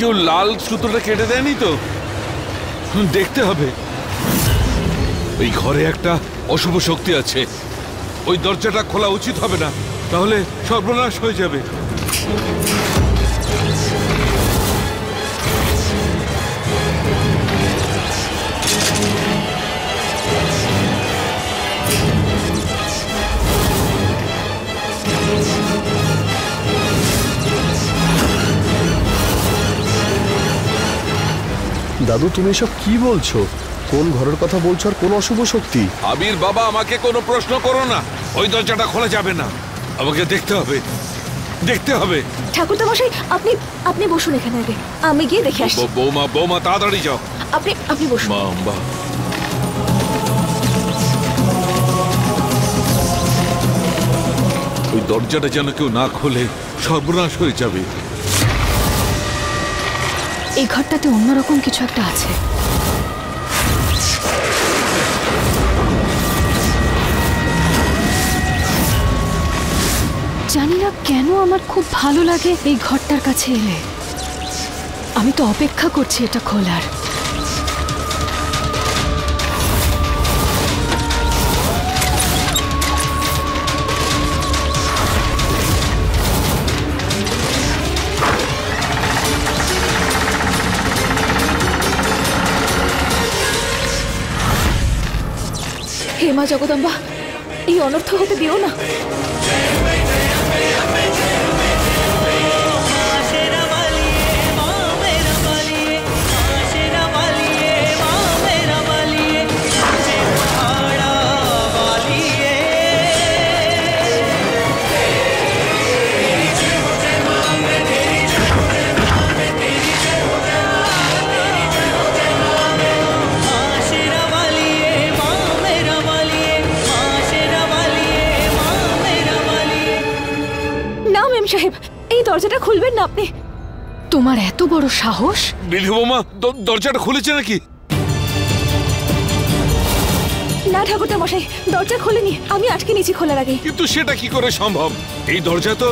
কেউ লাল সুতোটা কেটে দেয়নি তো? দেখতে হবে। ওই ঘরে একটা অশুভ শক্তি আছে। ওই দরজাটা খোলা উচিত হবে না, তাহলে সর্বনাশ হয়ে যাবে। দাদু, তুমি এসব কি বলছো? কোন ঘরের কথা বলছো আর কোন অশুভ শক্তি? আবির বাবা, আমাকে কোনো প্রশ্ন করো না। ওই দরজাটা খোলা যাবে না। আমাকে দেখতে হবে, দেখতে হবে। ঠাকুরদা মশাই, আপনি আপনি বসুন এখানে আগে, আমি গিয়ে দেখে আসছি। বৌমা বৌমা, তাড়াতাড়ি যাও। আপনি বসুন। মা, ওই দরজাটা যেন কেউ না খোলে, সর্বনাশ হয়ে যাবে। এই ঘরটাতে অন্যরকম কিছু একটা আছে। জানি না কেন আমার খুব ভালো লাগে এই ঘরটার কাছে এলে। আমি তো অপেক্ষা করছি এটা খোলার। হে মা জগদম্বা, এই অনর্থ হতে দিও না। সাহেব, এই দরজাটা খুলবেন না আপনি? তোমার এত বড় সাহস? বিধু বৌমা, দরজাটা খুলেছে নাকি? না ঠাকুরদা মশাই, দরজা খোলেনি, আমি আটকে নিয়েছি খোলার আগে। কিন্তু সেটা কি করে সম্ভব? এই দরজা তো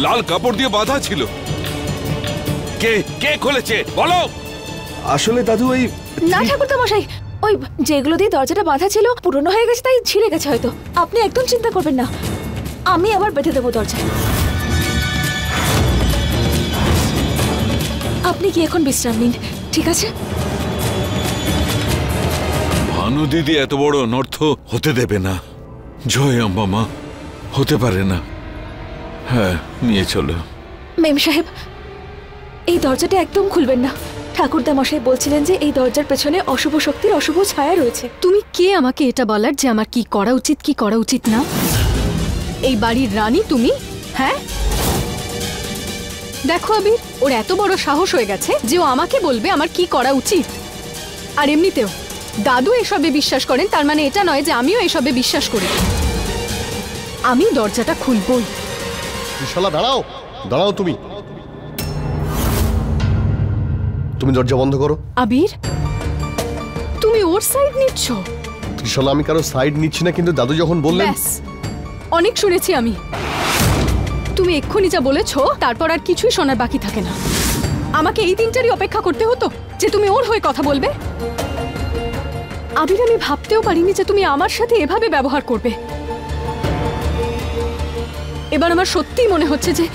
লাল কাপড় দিয়ে বাঁধা ছিল। কে কে খুলেছে বলো? আসলে দাদু, ওই না ঠাকুরদা মশাই, ওই যেগুলো দিয়ে দরজাটা বাঁধা ছিল পুরনো হয়ে গেছে, তাই ছিঁড়ে গেছে হয়তো। আপনি একদম চিন্তা করবেন না, আমি আবার বেঁধে দেবো দরজা। আপনি কি এখন বিশ্রাম নিন, ঠিক আছে? ভানু দিদি এত বড় অনর্থ হতে দেবে না। জয় আম্বা মা, হতে পারে না। হ্যাঁ, নিয়ে চলো। মেম সাহেব, এই দরজাটা একদম খুলবেন না। ঠাকুরদা মশাই বলছিলেন যে এই দরজার পেছনে অশুভ শক্তির অশুভ ছায়া রয়েছে। তুমি কে আমাকে এটা বলার যে আমার কি করা উচিত কি করা উচিত না? এই বাড়ির রানী তুমি? হ্যাঁ, দেখো আবির, ওর এত বড় সাহস হয়ে গেছে যে ও আমাকে বলবে আমার কি করা উচিত। আর এমনিতেও দাদু এসবে বিশ্বাস করেন, তার মানে এটা নয় যে আমিও এসবে বিশ্বাস করি। আমি দরজাটা খুলবই। ত্রিশালা, দাঁড়াও দাঁড়াও, তুমি দরজা বন্ধ করো। আবির, তুমি ওর সাইড নিচ্ছ? ত্রিশালা, আমি কারো সাইড নিচ্ছি না, কিন্তু দাদু যখন বললেন। ব্যাস, অনেক শুনেছি আমি। তুমি এক্ষুনি যা বলেছো তারপর আর কিছুই শোনার বাকি থাকে না। আমাকে এই দিনটারই অপেক্ষা করতে হতো যে তুমি ওর হয়ে কথা বলবে। আবির, আমি ভাবতেও পারিনি যে তুমি আমার সাথে এভাবে ব্যবহার করবে। এবার আমার সত্যিই মনে হচ্ছে যে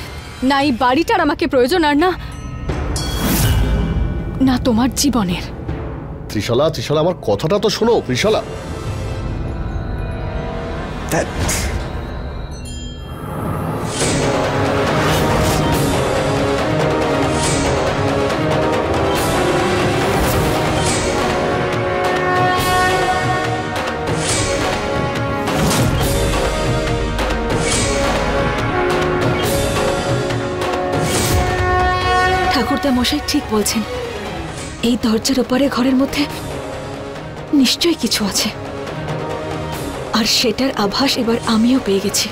না এই বাড়িটার আমাকে প্রয়োজন, আর না না তোমার জীবনের। ত্রিশালা, ত্রিশালা, আমার কথাটা তো শোনো ত্রিশালা। ঠাকুরদা মশাই ঠিক বলছেন, এই দরজার ওপারে ঘরের মধ্যে নিশ্চয়ই কিছু আছে, আর সেটার আভাস এবার আমিও পেয়ে গেছি।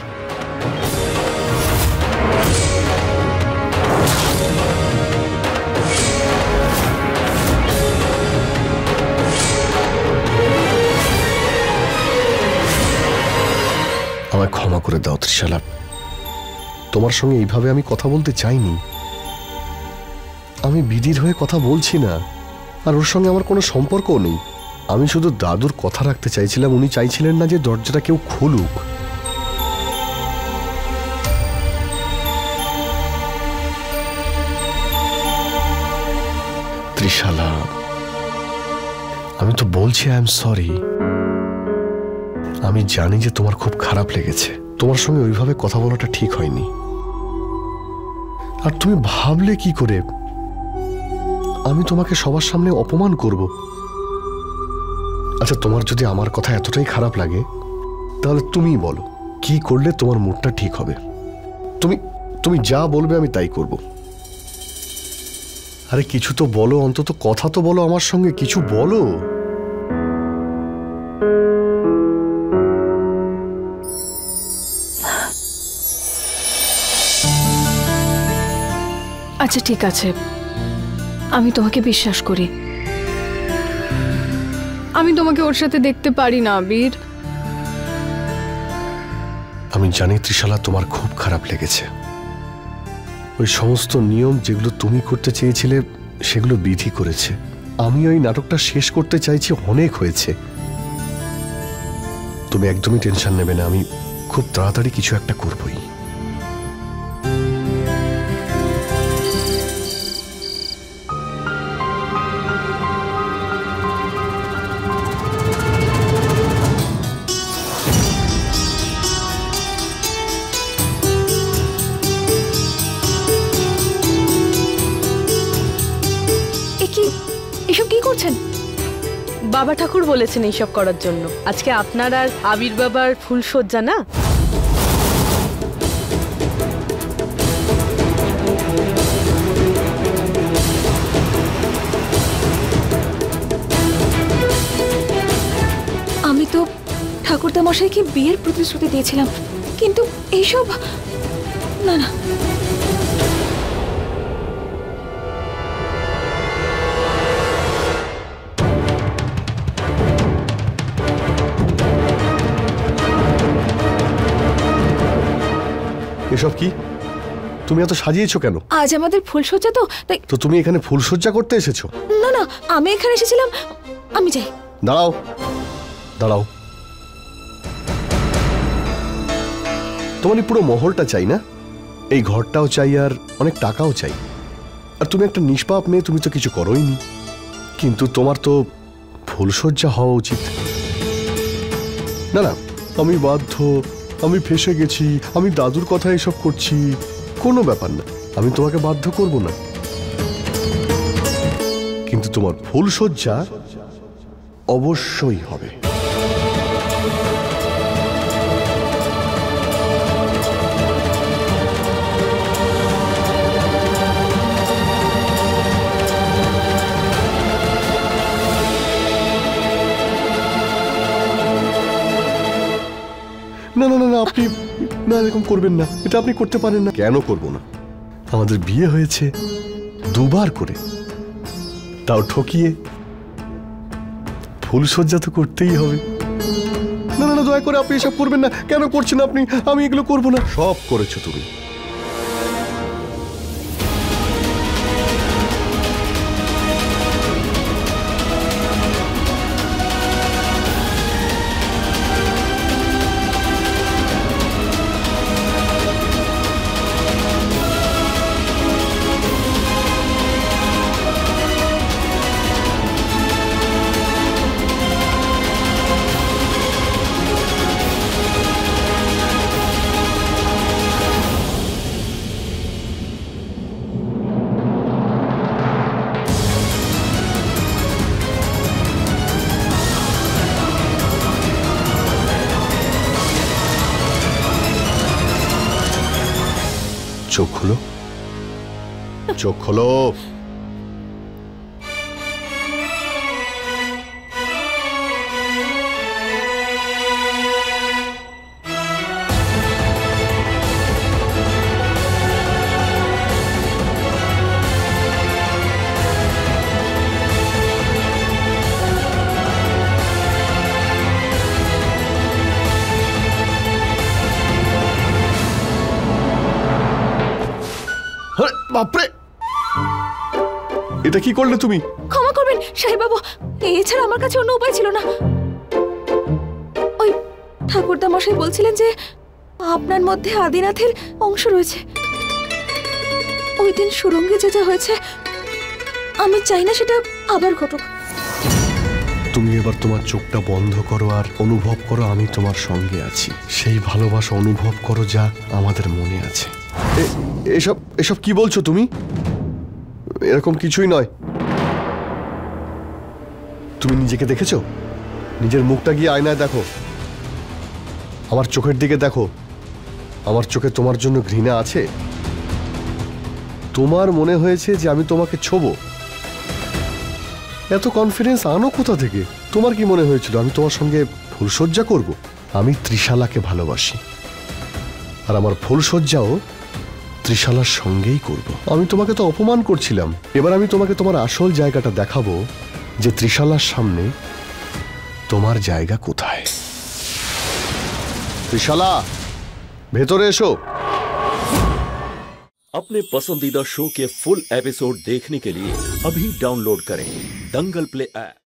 আমায় ক্ষমা করে দাও ত্রিশালা, তোমার সঙ্গে এইভাবে আমি কথা বলতে চাইনি। আমি বিধির হয়ে কথা বলছি না, আর ওর সঙ্গে আমার কোনো সম্পর্কও নেই। আমি শুধু দাদুর কথা রাখতে চাইছিলাম। উনি চাইছিলেন না যে দরজাটা কেউ খুলুক। ত্রিশালা, আমি তো বলছি আই এম সরি। আমি জানি যে তোমার খুব খারাপ লেগেছে, তোমার সঙ্গে ওইভাবে কথা বলাটা ঠিক হয়নি। আর তুমি ভাবলে কি করে আমি তোমাকে সবার সামনে অপমান করব? আচ্ছা, তোমার যদি আমার কথা এতটাই খারাপ লাগে তাহলে তুমিই বলো কি করলে তোমার মুডটা ঠিক হবে। তুমি যা বলবে আমি তাই করব। আরে কিছু তো বলো, অন্তত কথা তো বলো আমার সঙ্গে, কিছু বলো। আচ্ছা ঠিক আছে, আমি তোমাকে বিশ্বাস করি। আমি তোমাকে ওর সাথে দেখতে পারি না বীর। আমি জানি ত্রিশালা, তোমার খুব খারাপ লেগেছে। ওই সমস্ত নিয়ম যেগুলো তুমি করতে চেয়েছিলে সেগুলো বিধি করেছে। আমি ওই নাটকটা শেষ করতে চাইছি, অনেক হয়েছে। তুমি একদমই টেনশন নেবে না, আমি খুব তাড়াতাড়ি কিছু একটা করবই। এসব কি করছেন? বাবা ঠাকুর বলেছেন এইসব করার জন্য। আজকে আপনার আর আবির বাবার ফুলসজ্জা না? আমি তো ঠাকুরদা মশাইকে বিয়ের প্রতিশ্রুতি দিয়েছিলাম, কিন্তু এইসব না না। এসব কি? তুমি এত সাজিয়েছো কেন? আজ আমাদের ফুলসজ্জা, তো তাই। তো তুমি এখানে ফুলসজ্জা করতে এসেছো? না না, আমি এখানে এসেছিলাম। আমি যাই। দাঁড়াও দাঁড়াও, তোমার পুরো মহলটা চাই না? এই ঘরটাও চাই, আর অনেক টাকাও চাই। আর তুমি একটা নিষ্পাপ মেয়ে, তুমি তো কিছু করোই নি। কিন্তু তোমার তো ফুলসজ্জা হওয়া উচিত। না না, আমি বাধ্য, আমি ফেঁসে গেছি, আমি দাদুর কথা এসব করছি, কোনো ব্যাপার না, আমি তোমাকে বাধ্য করব না। কিন্তু তোমার ফুলসজ্জা অবশ্যই হবে। না না না না, আপনি না, এরকম করবেন না, এটা আপনি করতে পারেন না। কেন করব না? আমাদের বিয়ে হয়েছে দুবার করে, তাও ঠকিয়ে। ফুলসজ্জা তো করতেই হবে। না না না, দয়া করে আপনি এসব করবেন না। কেন করছেন আপনি? আমি এগুলো করব না। সব করেছো তুমি। চোখ খোলো, চোখ খোলো। বাপরে, এটা কি করলে তুমি? ক্ষমা করবেন সাহেব বাবু, এছাড়া আমার কাছে অন্য উপায় ছিল না। ওই ঠাকুরদা মশাই বলছিলেন যে আপনার মধ্যে আদিনাথের অংশ রয়েছে। ওই দিন সুরঙ্গে যে যা হয়েছে, আমি চাই না সেটা আবার ঘটুক। তুমি এবার তোমার চোখটা বন্ধ করো আর অনুভব করো আমি তোমার সঙ্গে আছি। সেই ভালোবাসা অনুভব করো যা আমাদের মনে আছে। এসব এসব কি বলছো তুমি? এরকম কিছুই নয়। তুমি নিজেকে দেখেছো? নিজের মুখটা গিয়ে আয়নায় দেখো, আমার চোখের দিকে দেখো। আমার চোখে তোমার জন্য ঘৃণা আছে? তোমার মনে হয়েছে যে আমি তোমাকে ছোবো? এত কনফিডেন্স আনো কোথা থেকে? তোমার কি মনে হয়েছিল আমি তোমার সঙ্গে ফুলসজ্জা করব? আমি ত্রিশালাকে ভালোবাসি, আর আমার ফুলসজ্জাও ত্রিশালার সঙ্গেই করব। আমি তোমাকে তো অপমান করছিলাম, এবার আমি তোমাকে তোমার আসল জায়গাটা দেখাবো, যে ত্রিশালার সামনে তোমার জায়গা কোথায়। ত্রিশালা, ভেতরে এসো। अपने पसंदीदा शो के फुल एपिसोड देखने के लिए अभी डाउनलोड करें दंगल प्ले ऐप।